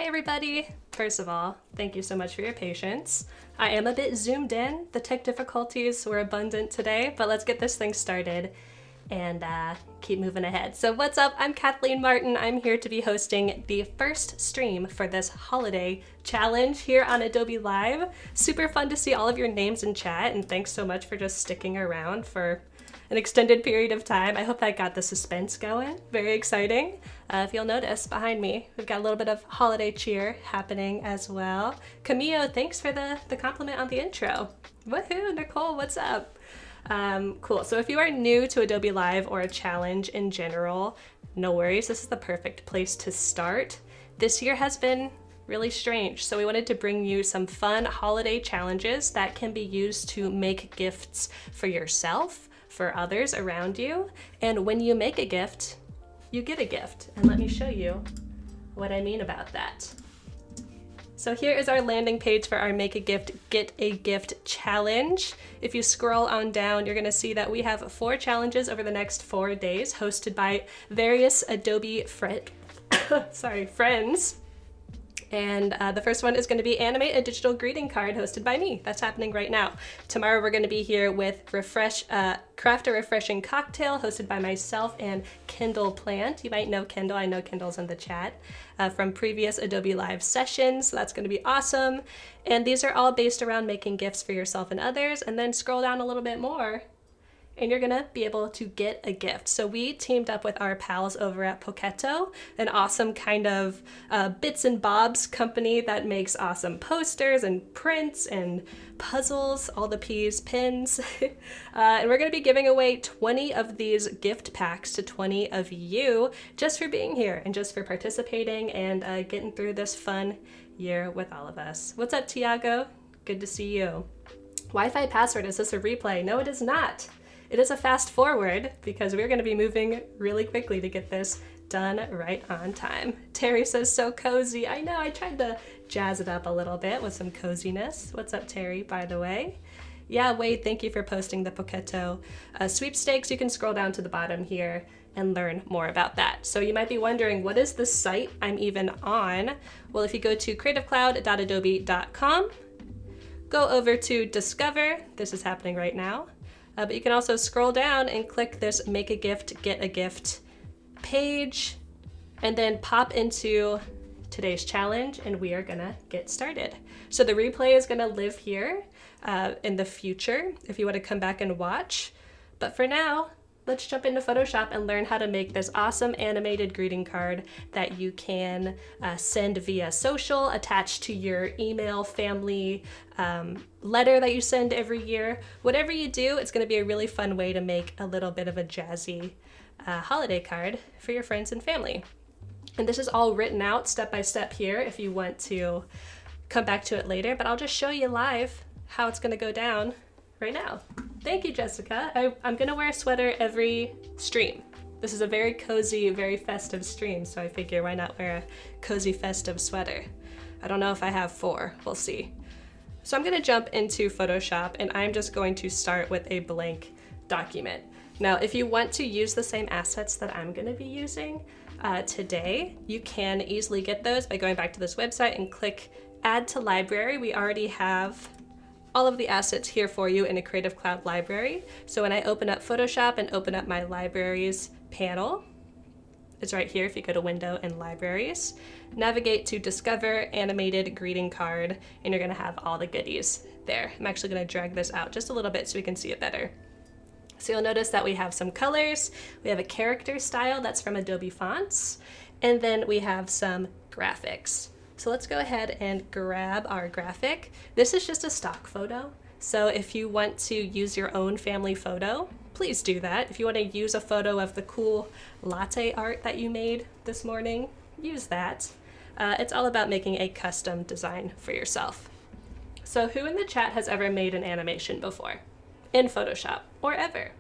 Hey everybody! First of all, thank you so much for your patience. I am a bit zoomed in. The tech difficulties were abundant today, but let's get this thing started and keep moving ahead. So what's up? I'm Kathleen Martin. I'm here to be hosting the first stream for this holiday challenge here on Adobe Live. Super fun to see all of your names in chat, and thanks so much for just sticking around for an extended period of time. I hope that got the suspense going. Very exciting. If you'll notice behind me, we've got a little bit of holiday cheer happening as well. Camille, thanks for the compliment on the intro. Woohoo, Nicole, what's up? Cool, so if you are new to Adobe Live or a challenge in general, no worries, this is the perfect place to start. This year has been really strange, so we wanted to bring you some fun holiday challenges that can be used to make gifts for yourself, for others around you, and when you make a gift, you get a gift. And let me show you what I mean about that. So here is our landing page for our Make a Gift, Get a Gift challenge. If you scroll on down, you're gonna see that we have 4 challenges over the next 4 days hosted by various Adobe friends. And the first one is going to be Animate, a digital greeting card hosted by me. That's happening right now. Tomorrow we're going to be here with Craft a Refreshing Cocktail hosted by myself and Kendall Plant. You might know Kendall. I know Kendall's in the chat from previous Adobe Live sessions. So that's going to be awesome. And these are all based around making gifts for yourself and others. And then scroll down a little bit more, and you're gonna be able to get a gift. So we teamed up with our pals over at Poketo, an awesome kind of bits and bobs company that makes awesome posters and prints and puzzles, all the P's, pins. And we're gonna be giving away 20 of these gift packs to 20 of you just for being here and just for participating and getting through this fun year with all of us. What's up, Tiago? Good to see you. Wi-Fi password, is this a replay? No, it is not. It is a fast forward because we're going to be moving really quickly to get this done right on time. Terry says, so cozy. I know, I tried to jazz it up a little bit with some coziness. What's up, Terry, by the way? Yeah, Wade, thank you for posting the Poketo sweepstakes. You can scroll down to the bottom here and learn more about that. So you might be wondering, what is the site I'm even on? Well, if you go to creativecloud.adobe.com, go over to Discover. This is happening right now. But you can also scroll down and click this Make a Gift, Get a Gift page, and then pop into today's challenge, and we are gonna get started. So the replay is gonna live here in the future if you want to come back and watch. But for now, let's jump into Photoshop and learn how to make this awesome animated greeting card that you can send via social, attach to your email, family letter that you send every year. Whatever you do, it's going to be a really fun way to make a little bit of a jazzy holiday card for your friends and family. And this is all written out step by step here if you want to come back to it later, but I'll just show you live how it's going to go down right now. Thank you, Jessica. I'm gonna wear a sweater every stream. This is a very cozy, very festive stream, so I figure why not wear a cozy, festive sweater? I don't know if I have 4, we'll see. So I'm gonna jump into Photoshop, and I'm just going to start with a blank document. Now, if you want to use the same assets that I'm gonna be using today, you can easily get those by going back to this website and click Add to Library. We already have all of the assets here for you in a Creative Cloud library. So when I open up Photoshop and open up my libraries panel, it's right here if you go to Window and Libraries. Navigate to Discover Animated Greeting Card, and you're gonna have all the goodies there. I'm actually gonna drag this out just a little bit so we can see it better. So you'll notice that we have some colors, we have a character style that's from Adobe Fonts, and then we have some graphics. So let's go ahead and grab our graphic. This is just a stock photo. So if you want to use your own family photo, please do that. If you want to use a photo of the cool latte art that you made this morning, use that. It's all about making a custom design for yourself. So who in the chat has ever made an animation before? In Photoshop, or ever?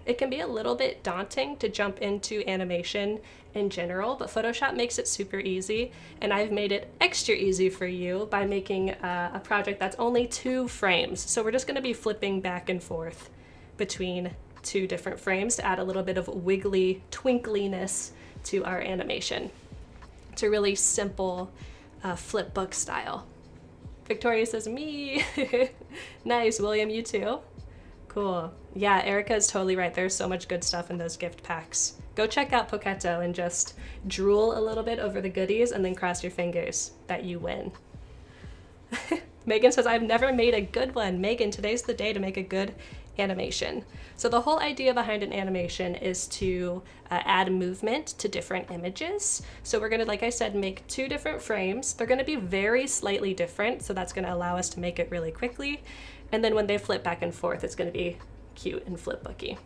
It can be a little bit daunting to jump into animation in general, but Photoshop makes it super easy, and I've made it extra easy for you by making a project that's only 2 frames. So we're just gonna be flipping back and forth between 2 different frames to add a little bit of wiggly twinkliness to our animation. It's a really simple flip book style. Victoria says, me. Nice. William, you too. Cool. Yeah, Erica is totally right. There's so much good stuff in those gift packs. Go check out Poketo and just drool a little bit over the goodies and then cross your fingers that you win. Megan says, I've never made a good one. Megan, today's the day to make a good animation. So the whole idea behind an animation is to add movement to different images. So we're gonna, like I said, make 2 different frames. They're gonna be very slightly different, so that's gonna allow us to make it really quickly. And then when they flip back and forth, it's gonna be cute and flip booky.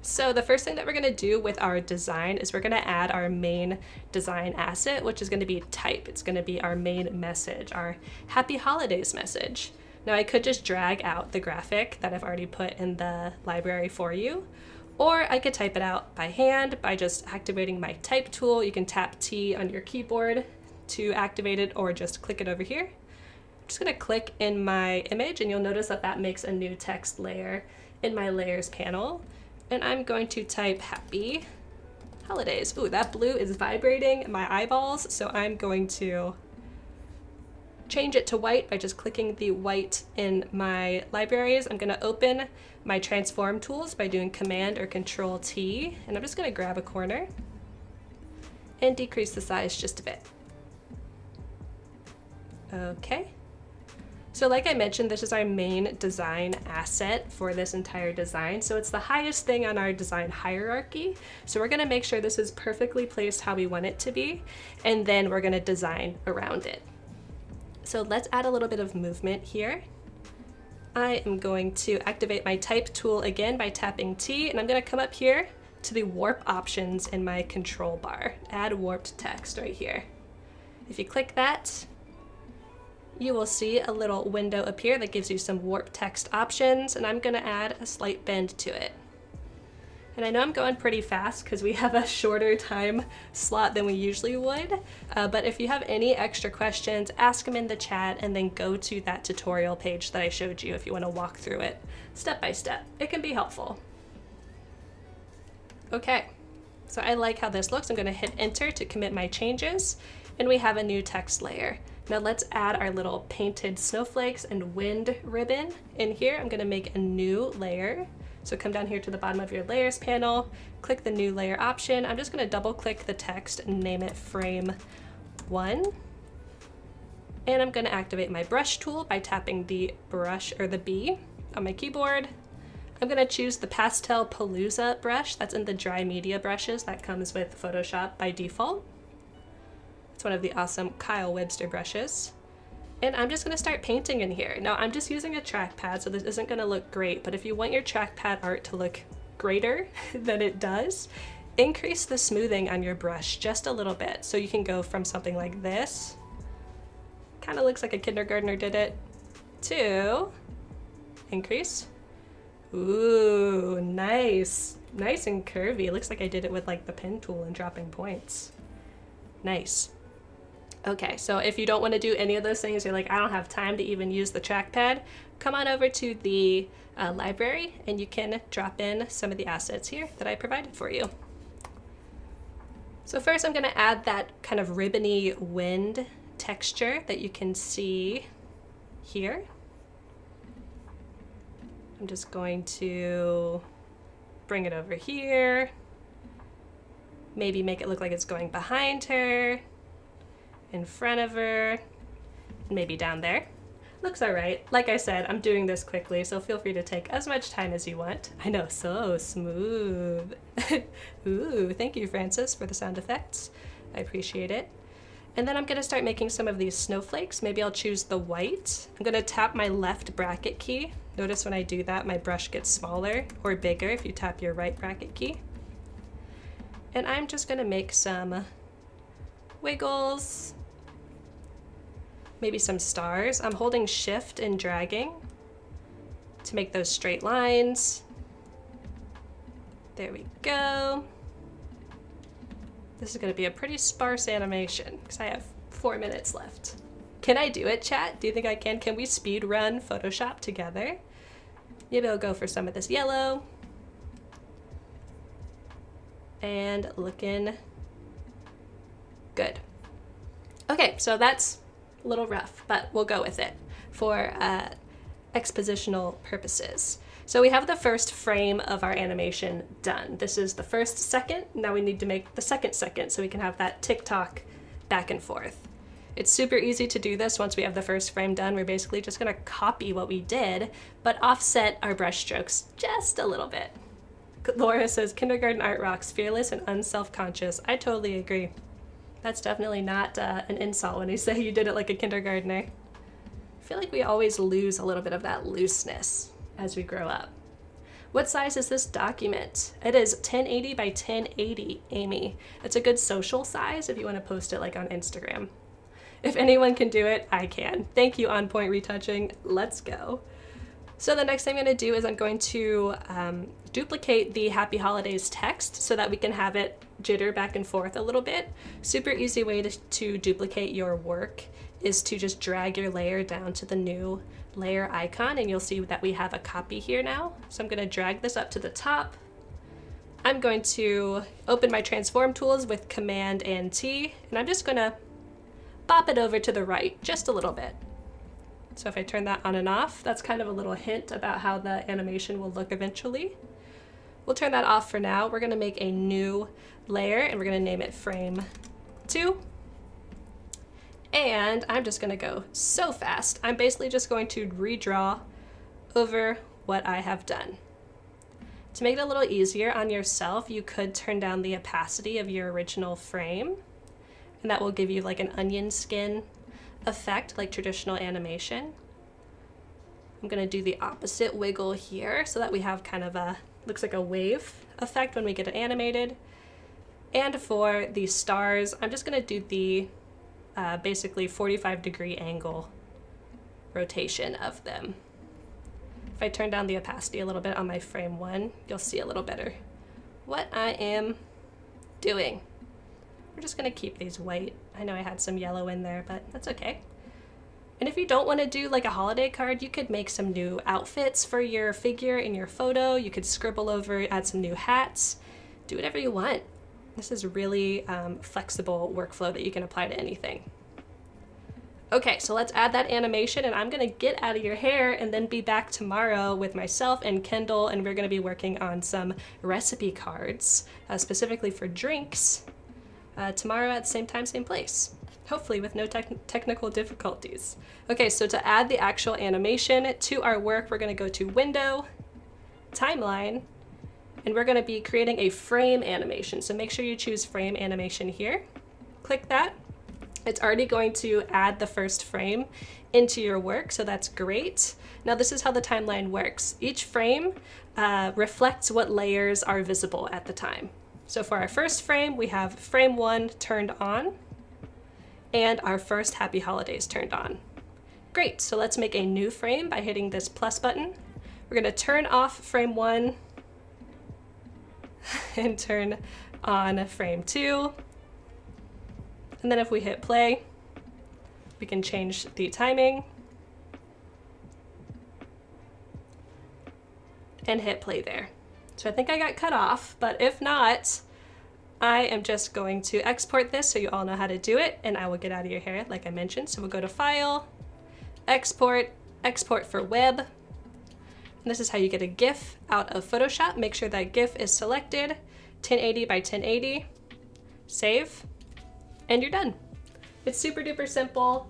So the first thing that we're gonna do with our design is we're gonna add our main design asset, which is gonna be type. It's gonna be our main message, our happy holidays message. Now I could just drag out the graphic that I've already put in the library for you, or I could type it out by hand by just activating my type tool. You can tap T on your keyboard to activate it, or just click it over here. I'm just gonna click in my image and you'll notice that that makes a new text layer in my layers panel. And I'm going to type happy holidays. Ooh, that blue is vibrating my eyeballs, so I'm going to change it to white by just clicking the white in my libraries. I'm gonna open my transform tools by doing Command or Control T, and I'm just gonna grab a corner and decrease the size just a bit. Okay. So like I mentioned, this is our main design asset for this entire design. So it's the highest thing on our design hierarchy. So we're gonna make sure this is perfectly placed how we want it to be, and then we're gonna design around it. So let's add a little bit of movement here. I am going to activate my type tool again by tapping T, and I'm gonna come up here to the warp options in my control bar. Add warped text right here. If you click that, you will see a little window appear that gives you some warp text options, and I'm gonna add a slight bend to it. And I know I'm going pretty fast because we have a shorter time slot than we usually would, but if you have any extra questions, ask them in the chat and then go to that tutorial page that I showed you if you want to walk through it step by step. It can be helpful. Okay, so I like how this looks. I'm gonna hit enter to commit my changes, and we have a new text layer. Now let's add our little painted snowflakes and wind ribbon in here. I'm gonna make a new layer. So come down here to the bottom of your layers panel, click the new layer option. I'm just gonna double click the text and name it frame 1. And I'm gonna activate my brush tool by tapping the brush or the B on my keyboard. I'm gonna choose the Pastel Palooza brush that's in the dry media brushes that comes with Photoshop by default. It's one of the awesome Kyle Webster brushes. And I'm just gonna start painting in here. Now I'm just using a trackpad, so this isn't gonna look great, but if you want your trackpad art to look greater than it does, increase the smoothing on your brush just a little bit. So you can go from something like this, kind of looks like a kindergartner did it, to increase. Ooh, nice. Nice and curvy. Looks like I did it with like the pen tool and dropping points. Nice. Okay, so if you don't want to do any of those things, you're like, I don't have time to even use the trackpad, come on over to the library and you can drop in some of the assets here that I provided for you. So first I'm going to add that kind of ribbony wind texture that you can see here. I'm just going to bring it over here, maybe make it look like it's going behind her, in front of her, maybe down there. Looks all right. Like I said, I'm doing this quickly, so feel free to take as much time as you want. I know, so smooth. Ooh, thank you, Francis, for the sound effects. I appreciate it. And then I'm gonna start making some of these snowflakes. Maybe I'll choose the white. I'm gonna tap my left bracket key. Notice when I do that, my brush gets smaller or bigger if you tap your right bracket key. And I'm just gonna make some wiggles, maybe some stars. I'm holding shift and dragging to make those straight lines. There we go. This is gonna be a pretty sparse animation because I have 4 minutes left. Can I do it, chat? Do you think I can? Can we speed run Photoshop together? Maybe I'll go for some of this yellow. And looking good. Okay, Okay, so that's a little rough, but we'll go with it for expositional purposes. So we have the first frame of our animation done. This is the first second. Now we need to make the second second so we can have that tick-tock back and forth. It's super easy to do this once we have the first frame done. We're basically just gonna copy what we did, but offset our brush strokes just a little bit. Laura says, kindergarten art rocks, fearless and unself-conscious. I totally agree. That's definitely not an insult when you say you did it like a kindergartner. I feel like we always lose a little bit of that looseness as we grow up. What size is this document? It is 1080 by 1080, Amy. It's a good social size if you want to post it like on Instagram. If anyone can do it, I can. Thank you, On Point Retouching. Let's go. So the next thing I'm going to do is I'm going to duplicate the Happy Holidays text so that we can have it jitter back and forth a little bit. Super easy way to duplicate your work is to just drag your layer down to the new layer icon, and you'll see that we have a copy here now. So I'm going to drag this up to the top. I'm going to open my transform tools with Command and T, and I'm just going to bop it over to the right just a little bit. So if I turn that on and off, that's kind of a little hint about how the animation will look eventually. We'll turn that off for now. We're going to make a new layer and we're going to name it frame 2. And I'm just going to go so fast. I'm basically just going to redraw over what I have done. To make it a little easier on yourself, you could turn down the opacity of your original frame, and that will give you like an onion skin effect like traditional animation. I'm going to do the opposite wiggle here so that we have kind of a, looks like a wave effect when we get it animated. And for the stars, I'm just going to do the basically 45-degree angle rotation of them. If I turn down the opacity a little bit on my frame 1, you'll see a little better what I am doing. We're just going to keep these white. I know I had some yellow in there, but that's okay. And if you don't want to do like a holiday card, you could make some new outfits for your figure in your photo. You could scribble over, add some new hats, do whatever you want. This is really flexible workflow that you can apply to anything. Okay, so let's add that animation, and I'm gonna get out of your hair and then be back tomorrow with myself and Kendall, and we're gonna be working on some recipe cards, specifically for drinks, tomorrow at the same time, same place. Hopefully with no technical difficulties. Okay, so to add the actual animation to our work, we're gonna go to Window, Timeline, and we're gonna be creating a frame animation. So make sure you choose frame animation here. Click that. It's already going to add the first frame into your work, so that's great. Now this is how the timeline works. Each frame reflects what layers are visible at the time. So for our first frame, we have frame 1 turned on, and our first Happy Holidays turned on. Great, so let's make a new frame by hitting this plus button. We're gonna turn off frame 1 and turn on frame 2. And then if we hit play, we can change the timing and hit play there. So I think I got cut off, but if not, I am just going to export this so you all know how to do it, and I will get out of your hair like I mentioned. So we'll go to File, Export, Export for Web. And this is how you get a GIF out of Photoshop. Make sure that GIF is selected, 1080 by 1080, save, and you're done. It's super duper simple.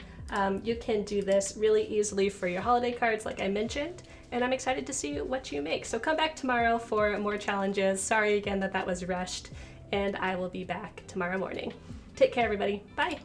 You can do this really easily for your holiday cards like I mentioned, and I'm excited to see what you make. So come back tomorrow for more challenges. Sorry again that was rushed, and I will be back tomorrow morning. Take care, everybody. Bye.